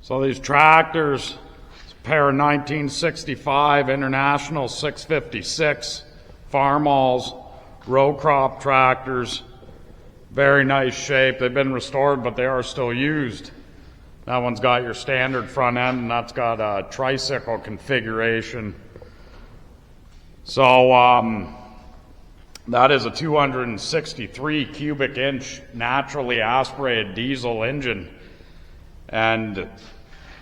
So these tractors, it's a pair of 1965 International 656 Farmalls, row crop tractors. Very nice shape. They've been restored, but they are still used. That one's got your standard front end, and that's got a tricycle configuration. So that is a 263 cubic inch naturally aspirated diesel engine. And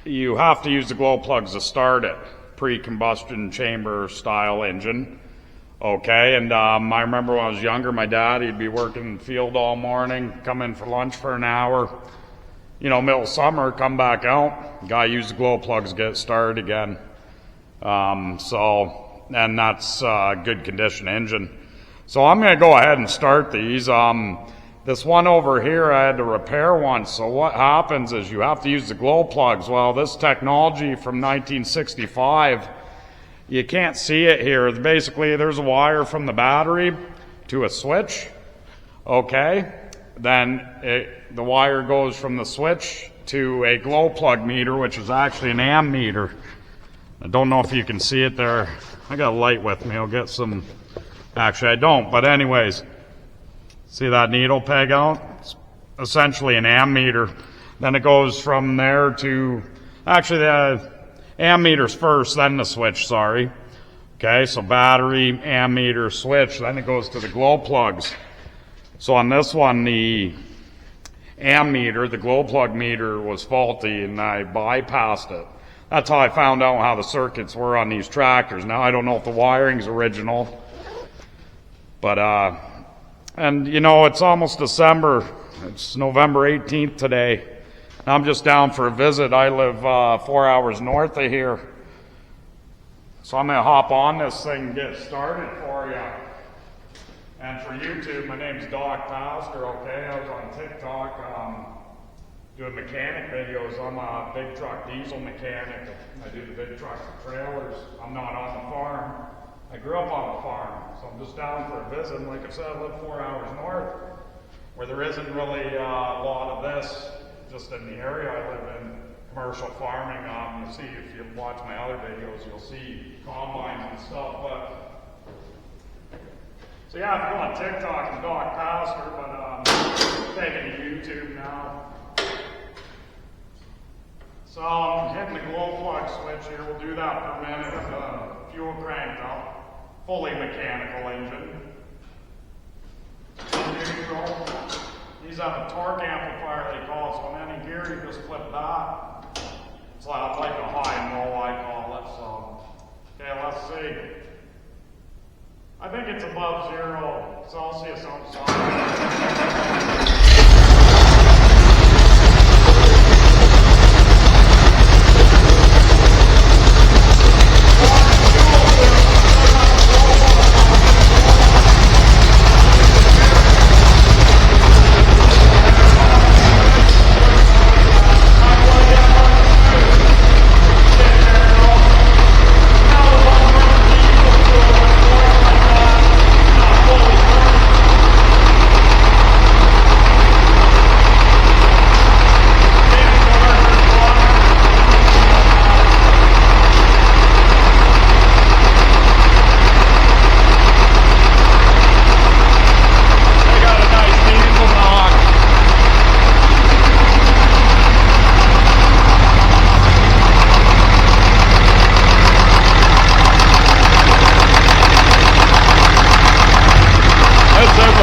you have to use the glow plugs to start it. Pre-combustion chamber style engine. Okay, and I remember when I was younger, my dad, he'd be working in the field all morning, come in for lunch for an hour. You know, middle of summer, come back out. Guy used the glow plugs to get started again. And that's a good condition engine. So I'm going to go ahead and start these. This one over here, I had to repair once. So what happens is you have to use the glow plugs. Well, this technology from 1965, you can't see it here. Basically, there's a wire from the battery to a switch. Okay. Then the wire goes from the switch to a glow plug meter, which is actually an ammeter. I don't know if you can see it there. I got a light with me. I'll get some. Actually, I don't. But anyways, see that needle peg out? It's essentially an ammeter. Then it goes from there to, actually the ammeter's first, then the switch, sorry. Okay, so battery, ammeter, switch, then it goes to the glow plugs. So on this one, the ammeter, the glow plug meter was faulty and I bypassed it. That's how I found out how the circuits were on these tractors. Now I don't know if the wiring's original, but and you know, it's almost December. It's November 18th today. I'm just down for a visit. I live 4 hours north of here. So I'm going to hop on this thing and get started for you. And for YouTube, my name's Doc Pasztor, okay? I was on TikTok doing mechanic videos. I'm a big truck diesel mechanic. I do the big trucks and trailers. I'm not on the farm. I grew up on a farm, so I'm just down for a visit. And like I said, I live 4 hours north, where there isn't really a lot of this. Just in the area I live in, commercial farming. You see, if you watch my other videos, you'll see combines and stuff. So yeah, I'm on TikTok and Doc Pasztor, but I'm taking to YouTube now. So I'm hitting the glow plug switch here. We'll do that for a minute with the fuel cranked up. Fully mechanical engine. These have a torque amplifier, they call it, so in any gear you just flip that. It's like a high and low, I call it. So, okay, let's see. I think it's above 0 Celsius outside.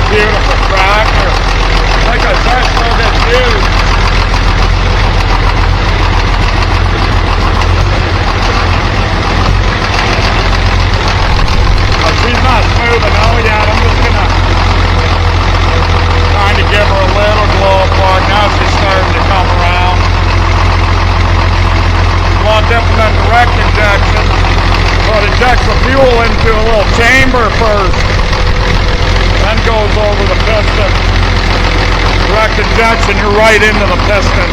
Beautiful tractor. Like I said, so gets used. She's not moving out yet. I'm just trying to give her a little glow plug. Now she's starting to come around. A lot different than direct injection. So it injects the fuel into a little chamber first. Then goes over the piston. Direct injection, you're right into the piston.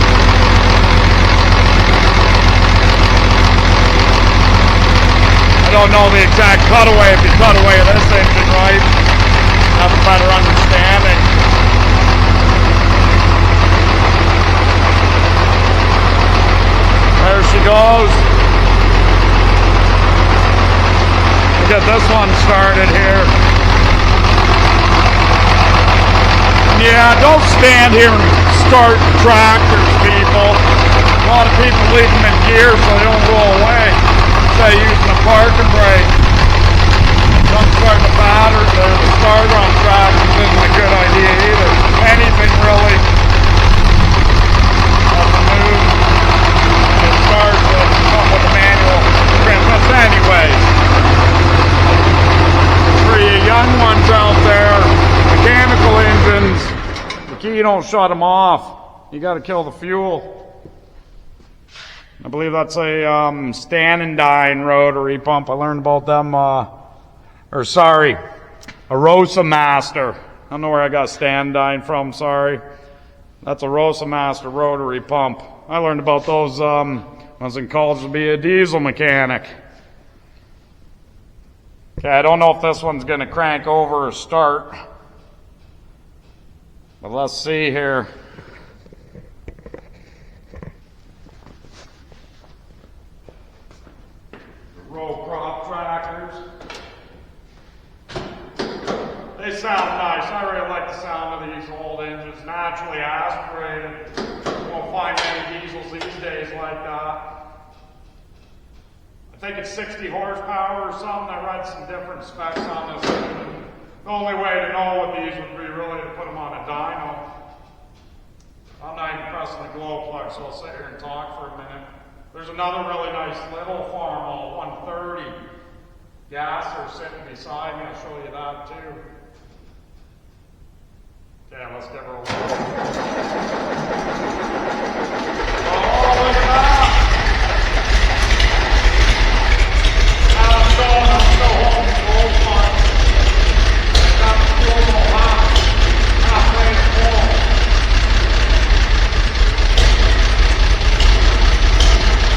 I don't know the exact cutaway. If you cut away this engine right, have a better understanding. goes. We'll get this one started here. Yeah, don't stand here and start tractors, people. A lot of people leave them in gear so they don't roll away. Say using a parking brake. Don't start the battery or the starter on tractors isn't a good idea either. Anything really. Has to move. And it starts with the manual transmission anyways. For you young ones out there, mechanical engines, the key, don't shut them off. You got to kill the fuel. I believe that's a Stand-and-Dine rotary pump. I learned about them, a Rosa Master. I don't know where I got Stand-and-Dine from, sorry. That's a Rosa Master rotary pump. I learned about those when I was in college to be a diesel mechanic. Okay, I don't know if this one's going to crank over or start. But let's see here. Row crop tractors. They sound nice. I really like the sound of these old engines. Naturally aspirated. You won't find many diesels these days like that. I think it's 60 horsepower or something. I read some different specs on this engine. The only way to know what these would be really to put them on a dyno. I'm not even pressing the glow plug, so I'll sit here and talk for a minute. There's another really nice little Farmall 130 gasser sitting beside me. I'll show you that too. Okay, let's give her a look. Oh, look at that! Now I'm go home and roll fun. Got the fuel in the lap. Not playing it full.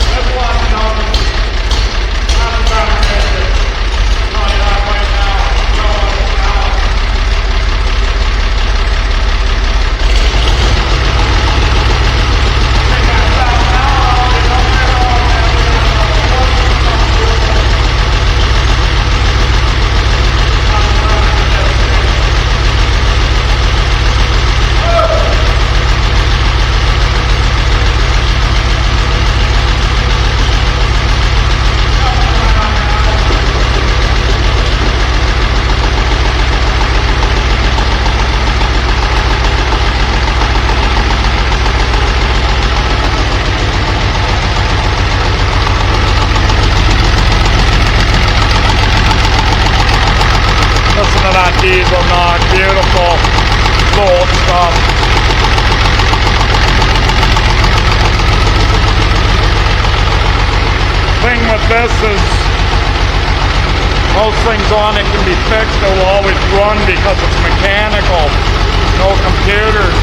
This one, you know, not a better engine. I'll tell you that right now. Go on it now. Take that sound now. You don't get it all, man. Listen to that diesel knock, beautiful, gold stuff. Thing with this is, most things on it can be fixed, it will always run because it's mechanical, no computers.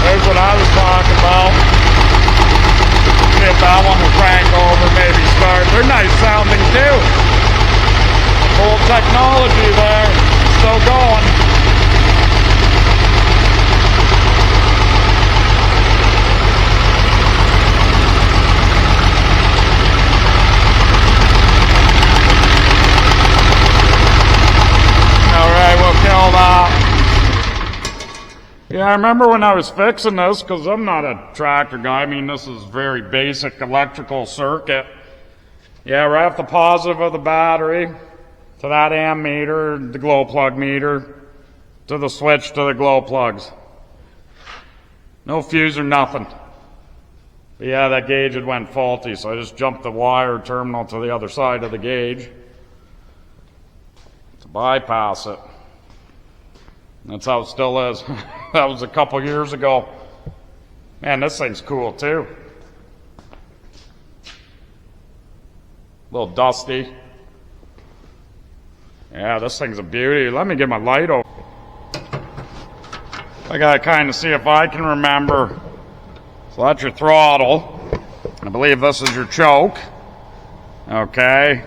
There's what I was talking about. See if that one will crank over, maybe start. They're nice sounding too. Old technology there, still going. Alright, we'll kill that. Yeah, I remember when I was fixing this, because I'm not a tractor guy, I mean this is very basic electrical circuit. Yeah, right off the positive of the battery, to that amp meter, the glow plug meter, to the switch to the glow plugs. No fuse or nothing. But yeah, that gauge had went faulty, so I just jumped the wire terminal to the other side of the gauge to bypass it. That's how it still is. That was a couple years ago. Man, this thing's cool too. A little dusty. Yeah, this thing's a beauty. Let me get my light over. I gotta kind of see if I can remember. So that's your throttle. I believe this is your choke. Okay.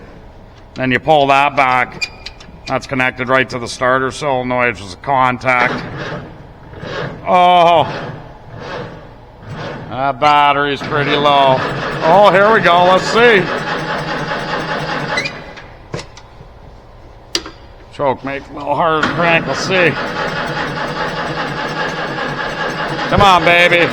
Then you pull that back. That's connected right to the starter solenoid, which is a contact. Oh. That battery's pretty low. Oh, here we go. Let's see. Choke makes a little harder to crank. Let's see. Come on, baby.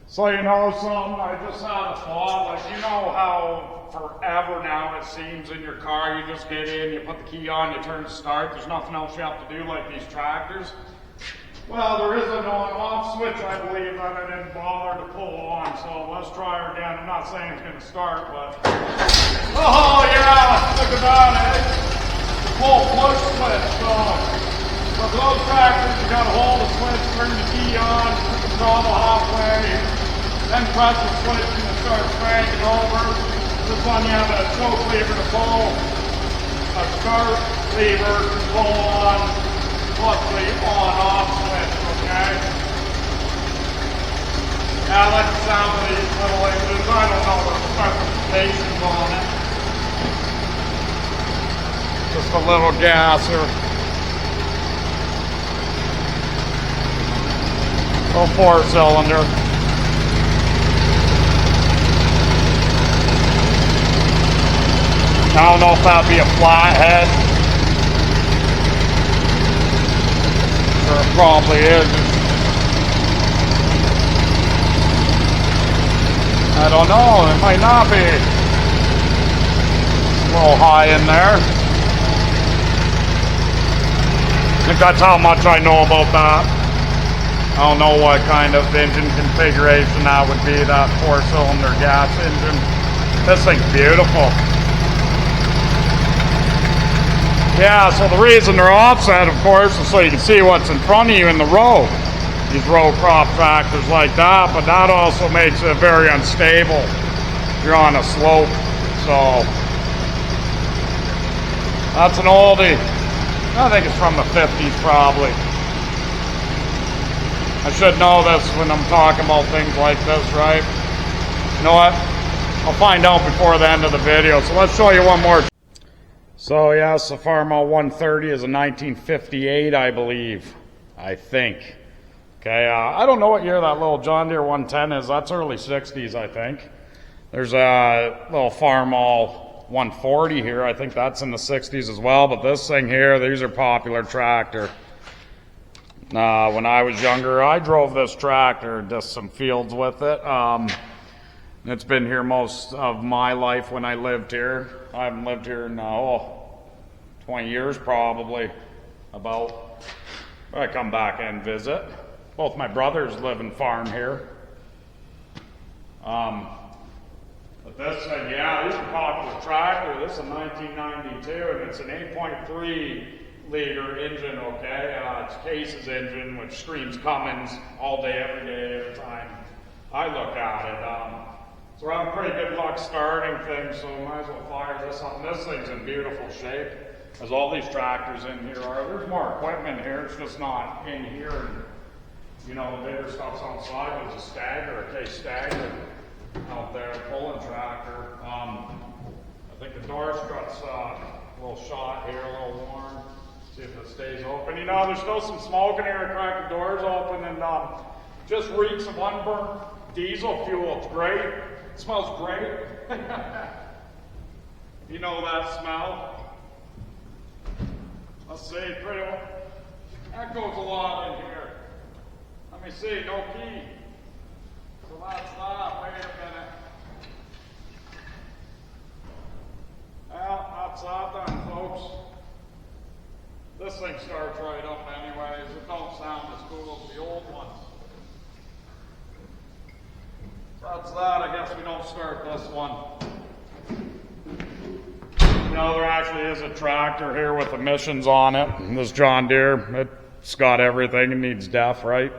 So you know something, I just had a thought, like you know how forever now it seems in your car, you just get in, you put the key on, you turn to start, there's nothing else you have to do like these tractors. Well, there is an on-off switch, I believe, that I didn't bother to pull on, so let's try her again. I'm not saying it's going to start, but... Oh yeah, look at that, eh? Full push switch, so... For those tractors, you got to hold the switch, turn the key on, put the throttle halfway, then press the switch and it starts cranking over. This one you have a choke lever to pull, a start lever to pull on, plus the on-off switch, okay? Yeah, I like the sound of these little engines. I don't know the specifications on it. Just a little gasser. Oh, 4-cylinder. I don't know if that'd be a flathead. Sure, it probably is. I don't know. It might not be. A little high in there. I think that's how much I know about that. I don't know what kind of engine configuration that would be, that 4-cylinder gas engine. This thing's beautiful. Yeah, so the reason they're offset, of course, is so you can see what's in front of you in the row. These row crop tractors like that, but that also makes it very unstable if you're on a slope. So, that's an oldie. I think it's from the 50s probably. I should know this when I'm talking about things like this, right? You know what? I'll find out before the end of the video. So let's show you one more. So yes, the Farmall 130 is a 1958, I believe. I think. Okay, I don't know what year that little John Deere 110 is. That's early 60s, I think. There's a little Farmall 140 here. I think that's in the 60s as well. But this thing here, these are popular tractor. When I was younger, I drove this tractor, did some fields with it. It's been here most of my life when I lived here. I haven't lived here in 20 years probably, about. I come back and visit. Both my brothers live and farm here. But this thing, yeah, this is a popular tractor. This is a 1992 and it's an 8.3 liter engine, okay? It's Case's engine, which screams Cummins all day, every day, every time I look at it. So we're having pretty good luck starting things, so we might as well fire this up. And this thing's in beautiful shape, as all these tractors in here are. There's more equipment here, it's just not in here. And, you know, the bigger stuff's on the side. There's a Stagger, a Case Stagger out there, pulling tractor. I think the door strut's a little shot here, a little warm. See if it stays open. You know, there's still some smoke in here. I cracked the doors open and just reeks of unburnt diesel fuel. It's great. It smells great. You know that smell? Let's see, pretty well. That goes a lot in here. Let me see, no key. So that's that. Wait a minute. Well, that's that then, folks. This thing starts right up anyways. It don't sound as cool as the old ones. So that's that. I guess we don't start this one. You know, there actually is a tractor here with emissions on it. This John Deere, it's got everything. It needs DEF, right?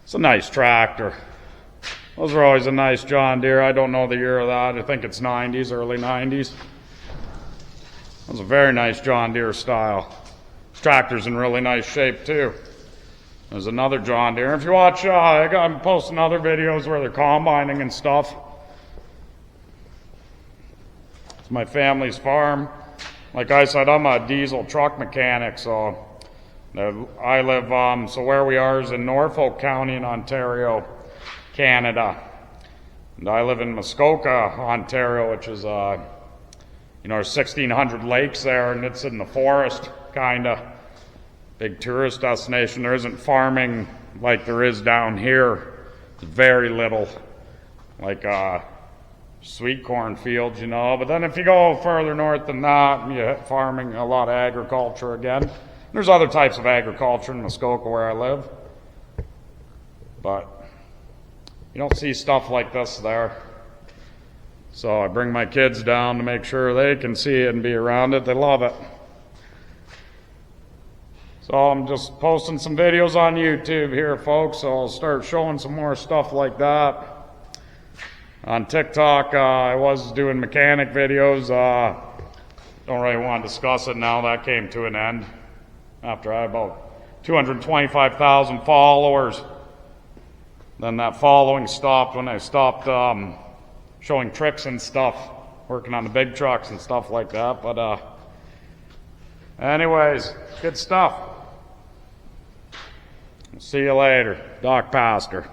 It's a nice tractor. Those are always a nice John Deere. I don't know the year of that. I think it's 90s, early 90s. That's a very nice John Deere style. This tractor's in really nice shape too. There's another John Deere. If you watch, I'm posting other videos where they're combining and stuff. It's my family's farm. Like I said, I'm a diesel truck mechanic, so I live, so where we are is in Norfolk County in Ontario, Canada. And I live in Muskoka, Ontario, which is, there's 1,600 lakes there, and it's in the forest, kind of. Big tourist destination. There isn't farming like there is down here. Very little, like sweet corn fields, But then if you go further north than that, you hit farming, a lot of agriculture again. There's other types of agriculture in Muskoka where I live. But you don't see stuff like this there. So I bring my kids down to make sure they can see it and be around it. They love it. So I'm just posting some videos on YouTube here, folks. So I'll start showing some more stuff like that. On TikTok, I was doing mechanic videos. Don't really want to discuss it now. That came to an end after I had about 225,000 followers. Then that following stopped when I stopped showing tricks and stuff, working on the big trucks and stuff like that. But anyways, good stuff. See you later. Doc Pasztor.